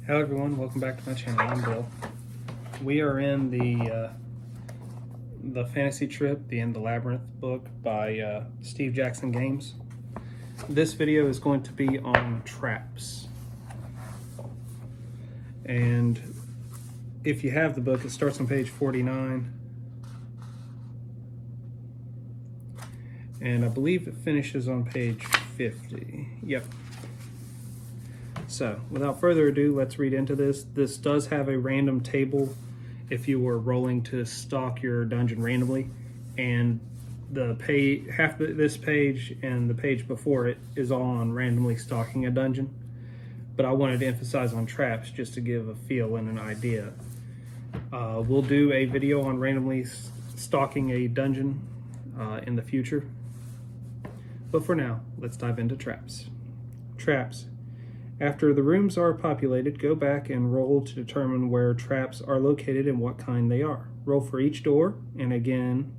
Hello everyone, welcome back to my channel. I'm Bill. We are in the fantasy trip, the Labyrinth book by Steve Jackson Games. This video is going to be on traps. And if you have the book, it starts on page 49. And I believe it finishes on page 50. Yep. So, without further ado, let's read into this. This does have a random table if you were rolling to stock your dungeon randomly, and the page, this page and the page before it is all on randomly stocking a dungeon. But I wanted to emphasize on traps just to give a feel and an idea. We'll do a video on randomly stocking a dungeon in the future. But for now, let's dive into traps. Traps. After the rooms are populated, go back and roll to determine where traps are located and what kind they are. Roll for each door, and again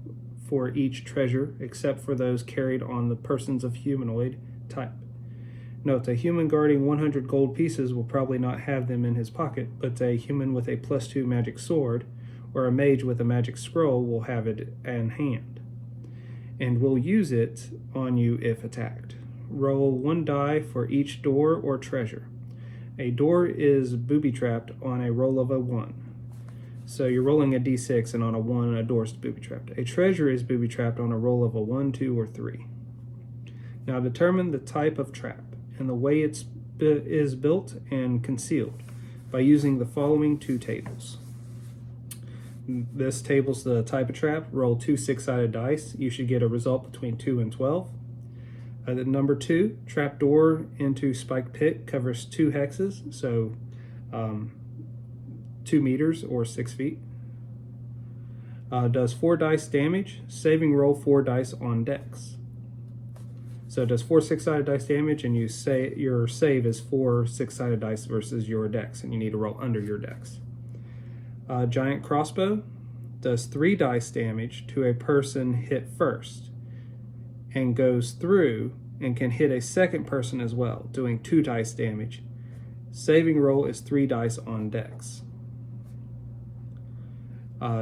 for each treasure, except for those carried on the persons of humanoid type. Note, a human guarding 100 gold pieces will probably not have them in his pocket, but a human with a +2 magic sword, or a mage with a magic scroll will have it in hand, and will use it on you if attacked. Roll 1 die for each door or treasure. A door is booby-trapped on a roll of a 1. So you're rolling a d6, and on a 1, a door is booby-trapped. A treasure is booby-trapped on a roll of a 1, 2, or 3. Now determine the type of trap and the way it is built and concealed by using the following 2 tables. This table's the type of trap. Roll 2 6-sided dice. You should get a result between 2 and 12. Number 2, trapdoor into spike pit, covers 2 hexes, so 2 meters or 6 feet. Does 4 dice damage, saving roll 4 dice on dex. So it does 4 6-sided dice damage, and you say your save is 4 6-sided dice versus your dex, and you need to roll under your dex. Giant crossbow does 3 dice damage to a person hit first, and goes through and can hit a second person as well, doing 2 dice damage. Saving roll is 3 dice on dex.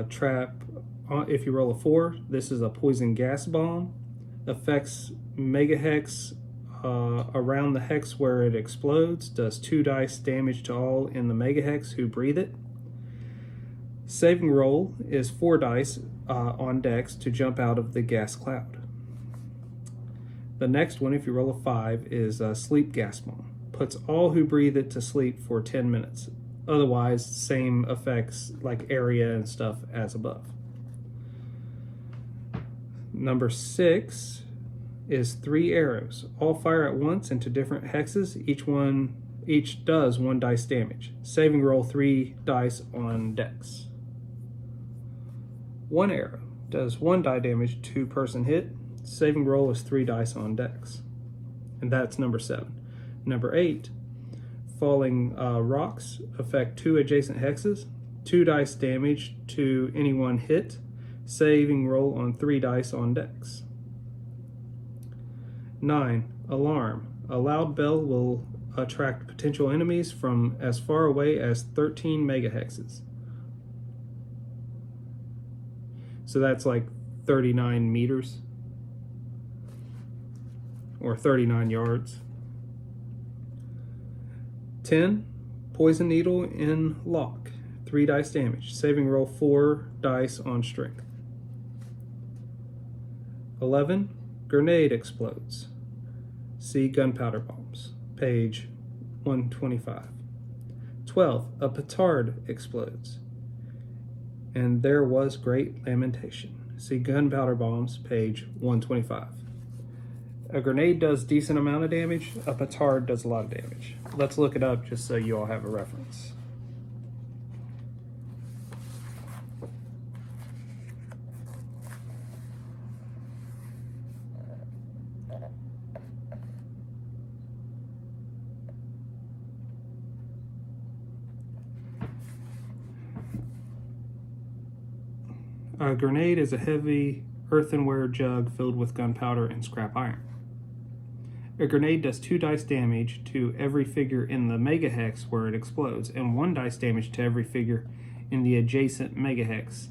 Trap, if you roll a 4, this is a poison gas bomb. Affects mega hex around the hex where it explodes. Does 2 dice damage to all in the mega hex who breathe it. Saving roll is 4 dice on dex to jump out of the gas cloud. The next one, if you roll a 5, is a sleep gas bomb. Puts all who breathe it to sleep for 10 minutes. Otherwise, same effects like area and stuff as above. Number 6 is 3 arrows. All fire at once into different hexes. Each does 1 dice damage. Saving roll 3 dice on dex. 1 arrow does 1 die damage to person hit. Saving roll is 3 dice on dex. And that's number 7. Number 8, falling rocks affect 2 adjacent hexes. 2 dice damage to anyone hit. Saving roll on 3 dice on dex. 9, alarm. A loud bell will attract potential enemies from as far away as 13 megahexes. So that's like 39 meters. Or 39 yards. 10, poison needle in lock. 3 dice damage. Saving roll 4 dice on strength. 11, grenade explodes. See gunpowder bombs. Page 125. 12, a petard explodes. And there was great lamentation. See gunpowder bombs. Page 125. A grenade does decent amount of damage. A petard does a lot of damage. Let's look it up just so you all have a reference. A grenade is a heavy earthenware jug filled with gunpowder and scrap iron. A grenade does 2 dice damage to every figure in the megahex where it explodes, and 1 dice damage to every figure in the adjacent megahex.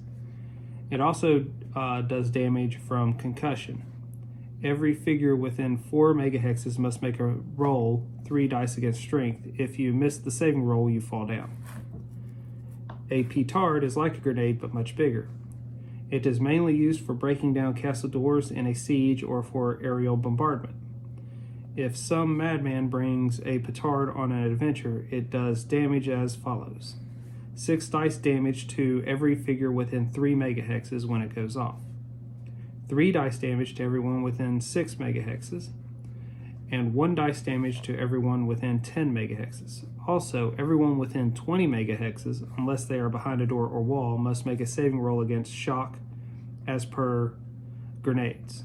It also does damage from concussion. Every figure within 4 megahexes must make a roll 3 dice against strength. If you miss the saving roll, you fall down. A petard is like a grenade but much bigger. It is mainly used for breaking down castle doors in a siege or for aerial bombardment. If some madman brings a petard on an adventure, it does damage as follows: 6 dice damage to every figure within 3 megahexes when it goes off, 3 dice damage to everyone within 6 megahexes, and 1 dice damage to everyone within 10 megahexes. Also, everyone within 20 megahexes, unless they are behind a door or wall, must make a saving roll against shock as per grenades.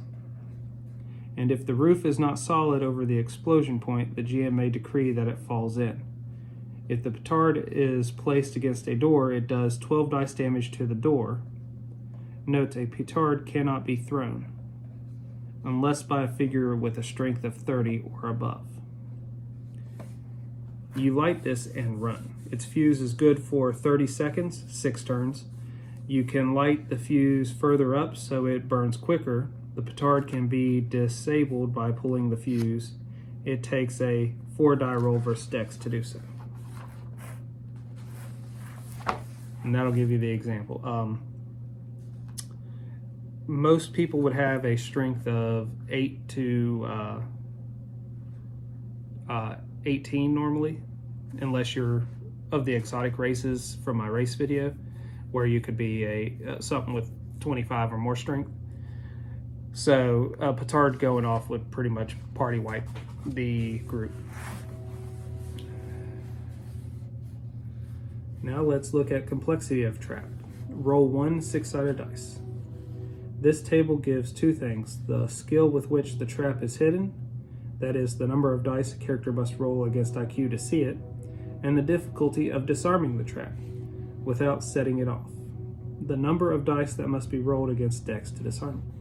And if the roof is not solid over the explosion point, the GM may decree that it falls in. If the petard is placed against a door, it does 12 dice damage to the door. Note, a petard cannot be thrown, unless by a figure with a strength of 30 or above. You light this and run. Its fuse is good for 30 seconds, 6 turns. You can light the fuse further up so it burns quicker. The petard can be disabled by pulling the fuse. It takes a 4 die roll versus dex to do so. And that'll give you the example. Most people would have a strength of 8 to 18 normally, unless you're of the exotic races from my race video, where you could be something with 25 or more strength. So a petard going off would pretty much party wipe the group. Now let's look at complexity of trap. Roll 1 6-sided dice. This table gives 2 things: the skill with which the trap is hidden, that is, the number of dice a character must roll against IQ to see it, and the difficulty of disarming the trap without setting it off, the number of dice that must be rolled against dex to disarm it.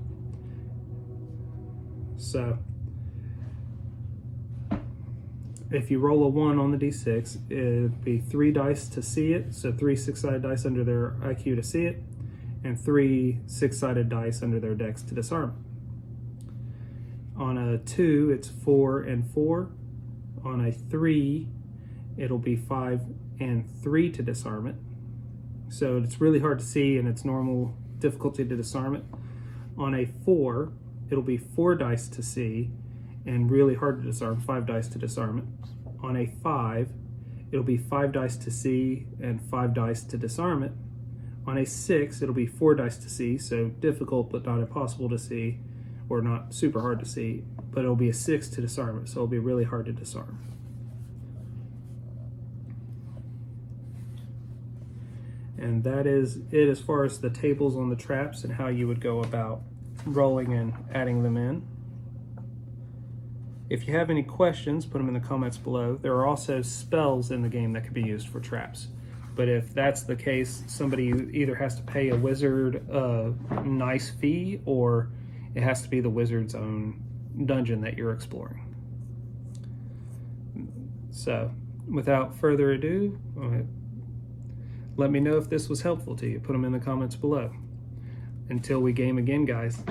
So, if you roll a 1 on the d6, it'd be 3 dice to see it, so 3 6-sided dice under their IQ to see it, and 3 6-sided dice under their dex to disarm it. On a 2, it's 4 and 4. On a 3, it'll be 5 and 3 to disarm it. So it's really hard to see, and it's normal difficulty to disarm it. On a 4, it'll be 4 dice to see and really hard to disarm, 5 dice to disarm it. On a 5, it'll be 5 dice to see and 5 dice to disarm it. On a 6, it'll be 4 dice to see, so difficult but not impossible to see, or not super hard to see, but it'll be a 6 to disarm it, so it'll be really hard to disarm. And that is it as far as the tables on the traps and how you would go about rolling and adding them in. If you have any questions, put them in the comments below. There are also spells in the game that can be used for traps. But if that's the case, somebody either has to pay a wizard a nice fee, or it has to be the wizard's own dungeon that you're exploring. So, without further ado, let me know if this was helpful to you. Put them in the comments below. Until we game again, guys,